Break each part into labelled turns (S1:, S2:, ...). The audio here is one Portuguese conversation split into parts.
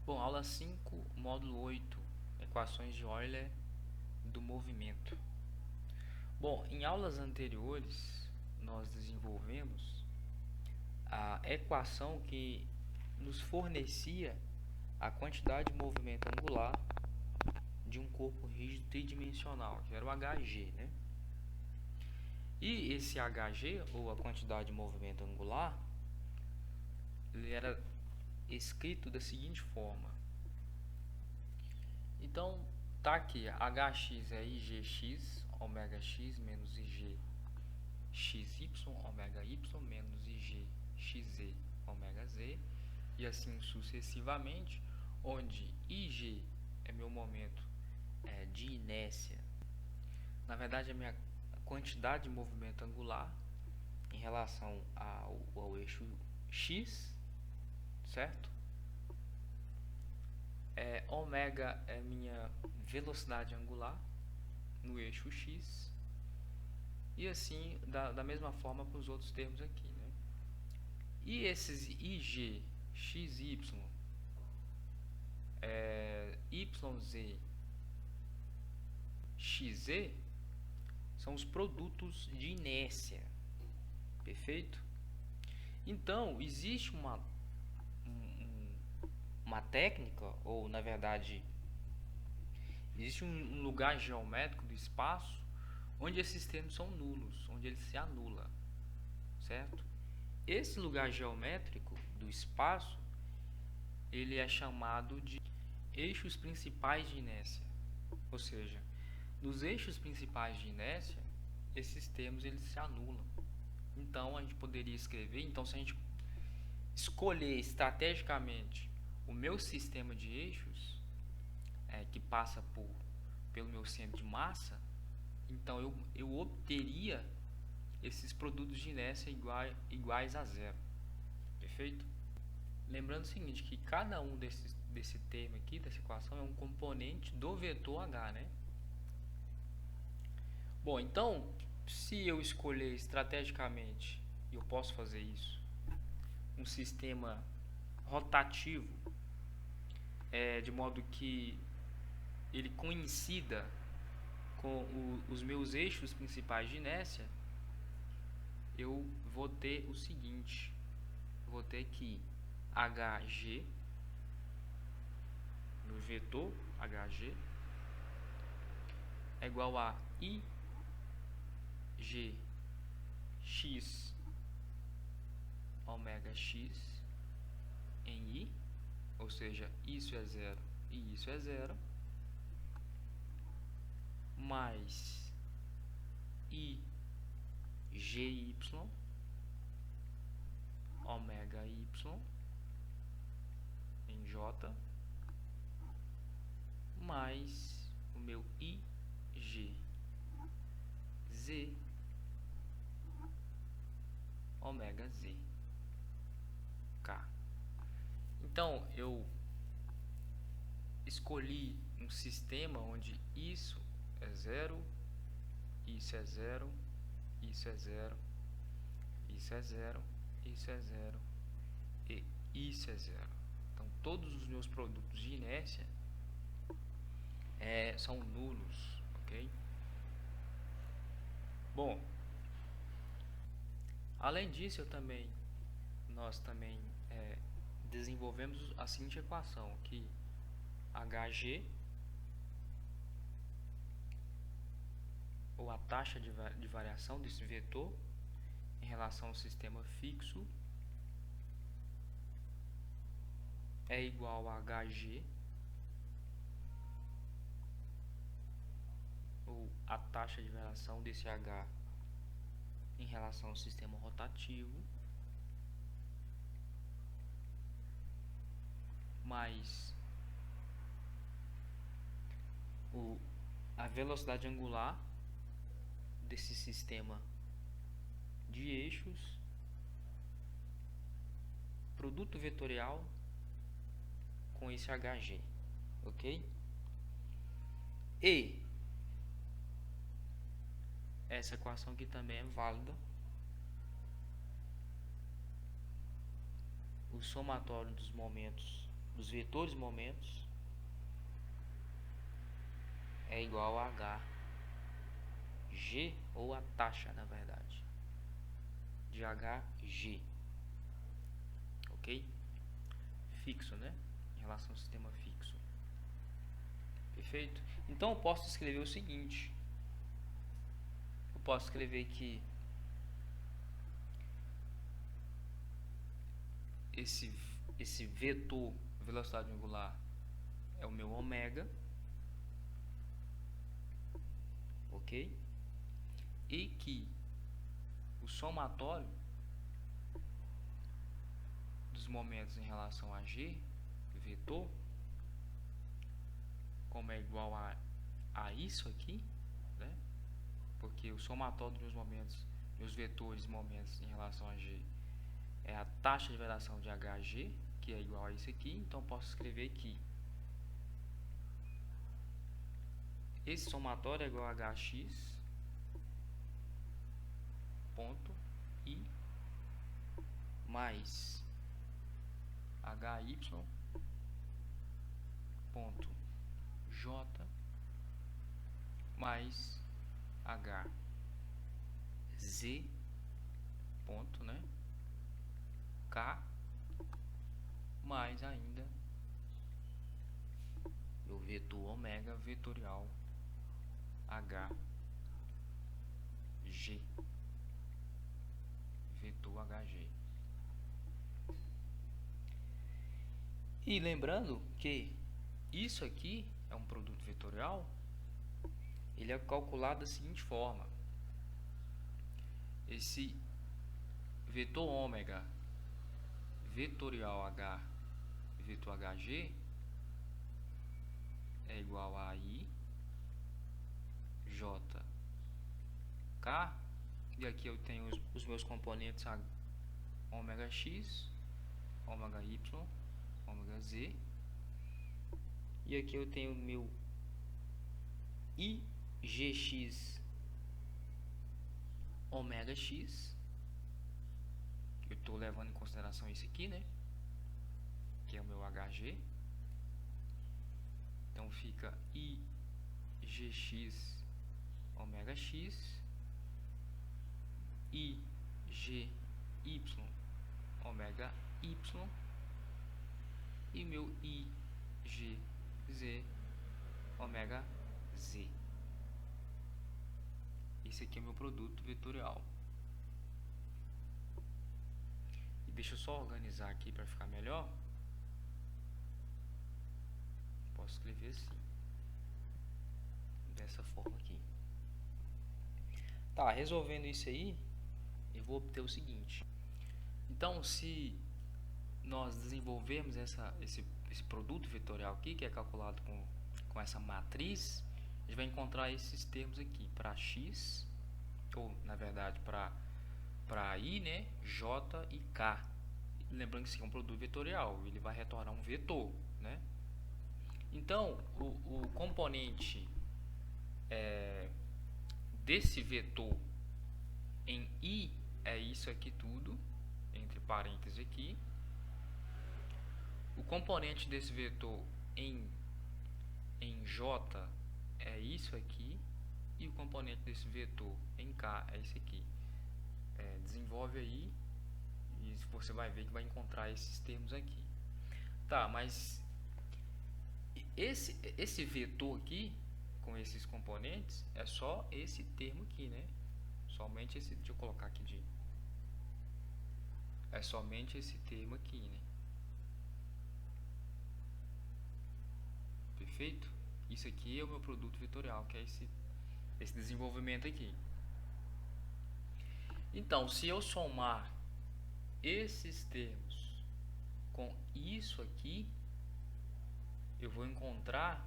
S1: Bom, aula 5, módulo 8, equações de Euler do movimento. Bom, em aulas anteriores nós desenvolvemos a equação que nos fornecia a quantidade de movimento angular de um corpo rígido tridimensional, que era o HG, né? E esse HG, ou a quantidade de movimento angular, ele era escrito da seguinte forma. Então, tá aqui, hx é igx, ômega x menos ig xy, ômega y menos ig xz, ômega z, e assim sucessivamente, onde ig é meu momento de inércia, na verdade é a minha quantidade de movimento angular em relação ao eixo x, certo? Ômega é minha velocidade angular no eixo x, e assim da mesma forma para os outros termos aqui, né? E esses ig, xy, yz, xz são os produtos de inércia, perfeito? Então existe uma técnica, ou na verdade existe um lugar geométrico do espaço onde esses termos são nulos, onde eles se anulam, certo? Esse lugar geométrico do espaço, ele é chamado de eixos principais de inércia. Ou seja, nos eixos principais de inércia, esses termos eles se anulam. Então a gente poderia escrever, então se a gente escolher estrategicamente o meu sistema de eixos, que passa pelo meu centro de massa, então eu obteria esses produtos de inércia iguais a zero, perfeito? Lembrando o seguinte, que cada um desse termo aqui, dessa equação, é um componente do vetor H, né? Bom, então, se eu escolher estrategicamente, e eu posso fazer isso, um sistema rotativo, de modo que ele coincida com os meus eixos principais de inércia, eu vou ter o seguinte, vou ter que HG, meu vetor HG, é igual a IGX ômega x em I, ou seja, isso é zero e isso é zero, mais IGY ômega y em J, mais o meu IGZ ômega z K. Então eu escolhi um sistema onde isso é zero, isso é zero, isso é zero, isso é zero, isso é zero e isso é zero. Então todos os meus produtos de inércia são nulos, ok? Bom, além disso nós também desenvolvemos a seguinte equação, que HG, ou a taxa de variação desse vetor em relação ao sistema fixo, é igual a HG, ou a taxa de variação desse H em relação ao sistema rotativo, mais a velocidade angular desse sistema de eixos, produto vetorial com esse HG, ok? E essa equação aqui também é válida. O somatório dos momentos dos vetores momentos é igual a Hg, ou a taxa, na verdade, de Hg, ok? Fixo, né? Em relação ao sistema fixo. Perfeito? Então eu posso escrever o seguinte. Eu posso escrever que esse vetor velocidade angular é o meu ômega, ok? E que o somatório dos momentos em relação a g, vetor, como é igual a isso aqui, né? Porque o somatório dos meus momentos, meus vetores momentos em relação a g, é a taxa de variação de Hg, que é igual a isso aqui. Então posso escrever que esse somatório é igual a Hx ponto I mais Hy ponto J mais Hz ponto, né, K, mais ainda meu vetor ômega vetorial Hg, vetor Hg. E lembrando que isso aqui é um produto vetorial, ele é calculado da seguinte forma: esse vetor ômega vetorial H, vetor Hg, é igual a I J K, e aqui eu tenho os meus componentes ômega x, ômega y, ômega z, e aqui eu tenho o meu IGX ômega x, eu estou levando em consideração isso aqui, né, que é o meu Hg. Então fica IGX ômega x, IGY ômega y, e meu IGZ ômega z. Esse aqui é o meu produto vetorial. E deixa eu só organizar aqui para ficar melhor. Posso escrever assim, dessa forma aqui. Tá, resolvendo isso aí, eu vou obter o seguinte. Então, se nós desenvolvermos esse produto vetorial aqui, que é calculado com essa matriz, a gente vai encontrar esses termos aqui para x, ou na verdade para i, né, j e k. Lembrando que isso aqui é um produto vetorial, ele vai retornar um vetor, né? Então, o componente desse vetor em i é isso aqui tudo, entre parênteses aqui. O componente desse vetor em j é isso aqui, e o componente desse vetor em k é esse aqui. Desenvolve aí e você vai ver que vai encontrar esses termos aqui. Tá, mas esse vetor aqui com esses componentes é só esse termo aqui, né? Somente esse, deixa eu colocar aqui é somente esse termo aqui, né? Perfeito? Isso aqui é o meu produto vetorial, que é esse desenvolvimento aqui. Então, se eu somar esses termos com isso aqui, eu vou encontrar.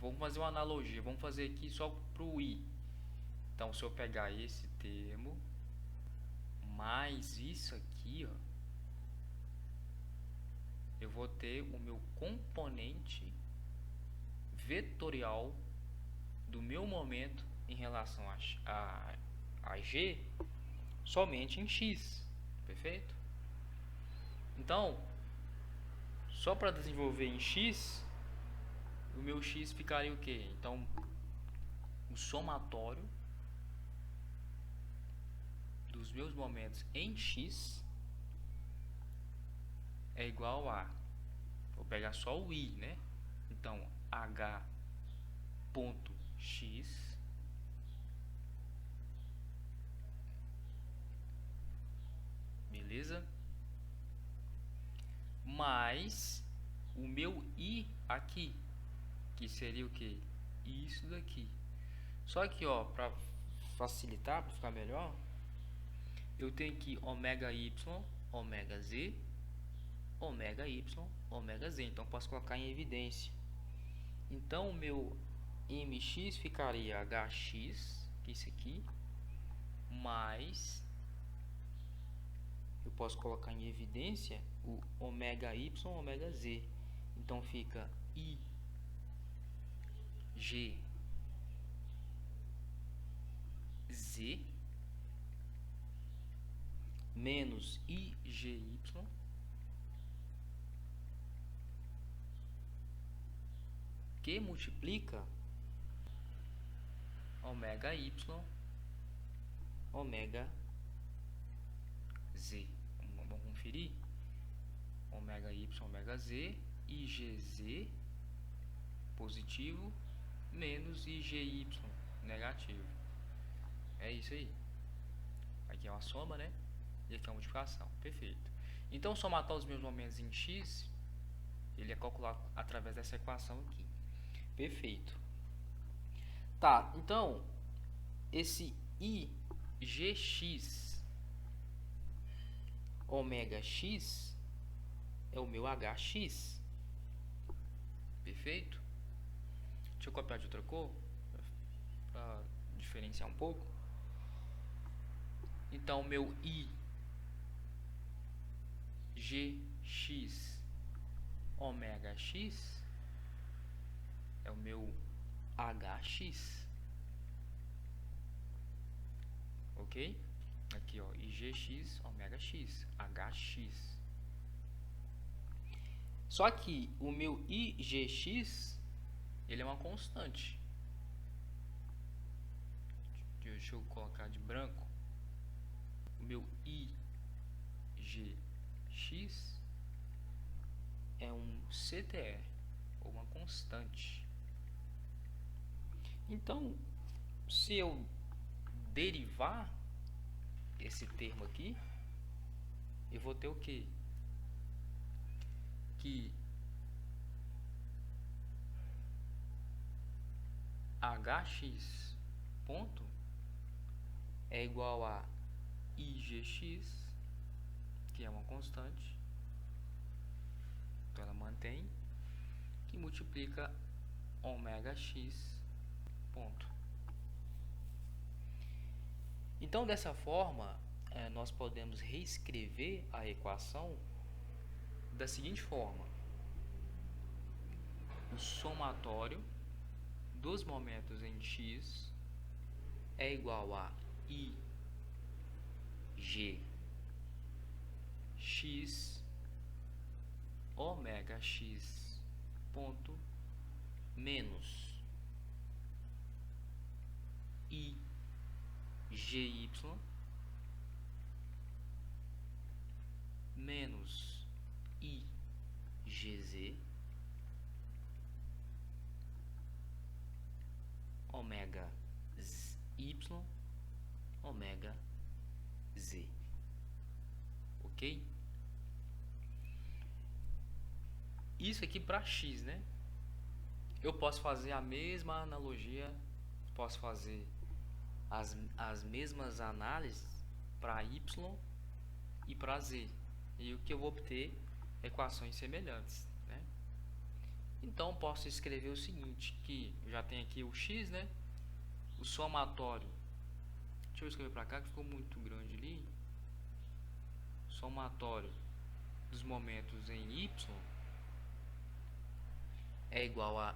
S1: Vamos fazer uma analogia. Vamos fazer aqui só para o i. Então, se eu pegar esse termo mais isso aqui, ó, eu vou ter o meu componente vetorial do meu momento em relação a g somente em x. Perfeito? Então, Só para desenvolver em x, o meu x ficaria o quê? Então, o somatório dos meus momentos em x é igual a, vou pegar só o i, né? Então, h ponto x beleza? Mais o meu i aqui, que seria o que? Isso daqui. Só que, ó, para facilitar, para ficar melhor, eu tenho aqui ômega y, ômega z, ômega y, ômega z. Então, posso colocar em evidência. Então, o meu mx ficaria hx, que é isso aqui, mais, eu posso colocar em evidência o ômega y, ômega z. Então, fica i g z menos IGY que multiplica ômega Y, ômega Z. Vamos conferir? Ômega Y, ômega Z, IGZ positivo menos IGY negativo. É isso aí. Aqui é uma soma, né? E aqui é uma multiplicação. Perfeito. Então, somatório dos meus momentos em x, ele é calculado através dessa equação aqui. Perfeito. Tá, então, esse IGX ômega x é o meu HX. Perfeito? Deixa eu copiar de outra cor para diferenciar um pouco. Então, meu IGX ômega x é o meu HX. Ok? Aqui, ó, IGX ômega x, HX. Só que o meu IGX, ele é uma constante. Deixa eu colocar de branco. O meu IGX é um CTE, ou uma constante. Então, se eu derivar esse termo aqui, eu vou ter o quê? Que HX ponto é igual a IGX, que é uma constante, então ela mantém, que multiplica ômega x ponto. Então, dessa forma, nós podemos reescrever a equação da seguinte forma: o somatório dos momentos em x é igual a IGX ômega x ponto menos IGY menos IGZ ômega y ômega z. Ok? Isso aqui para x, né? Eu posso fazer a mesma analogia, posso fazer as mesmas análises para y e para z. E o que eu vou obter? Equações semelhantes, né? Então, posso escrever o seguinte, que já tem aqui o x, né? O somatório. Deixa eu escrever para cá, que ficou muito grande ali. Somatório dos momentos em y é igual a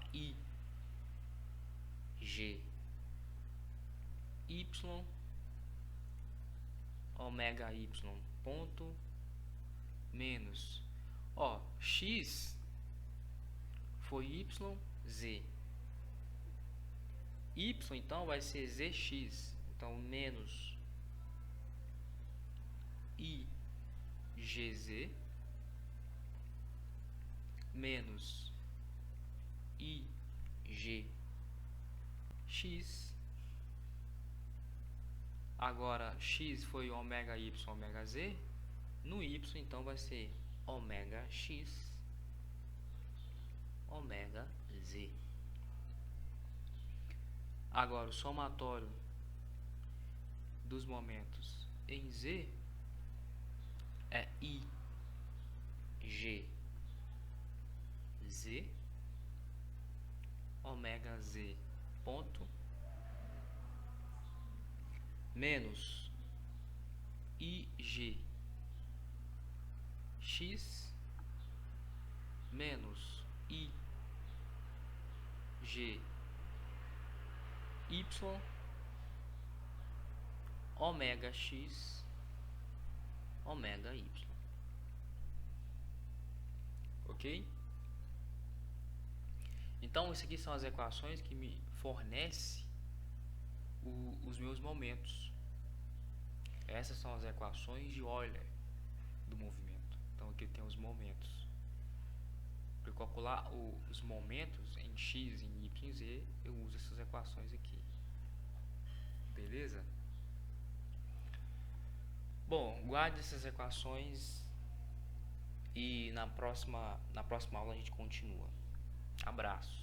S1: IGY ômega y ponto menos, ó, x foi y, z. Y então vai ser zx, então menos igz menos igx. Agora x foi ômega y, ômega z. No y então vai ser ômega x, ômega z. Agora o somatório dos momentos em z é i g z ômega z ponto menos ig x menos ig y ômega x ômega y. Ok? Então, isso aqui são as equações que me fornecem os meus momentos. Essas são as equações de Euler do movimento. Então, aqui tem os momentos. Para calcular os momentos em x, em y, em z, eu uso essas equações aqui. Beleza? Bom, guarde essas equações e na próxima aula a gente continua. Abraço.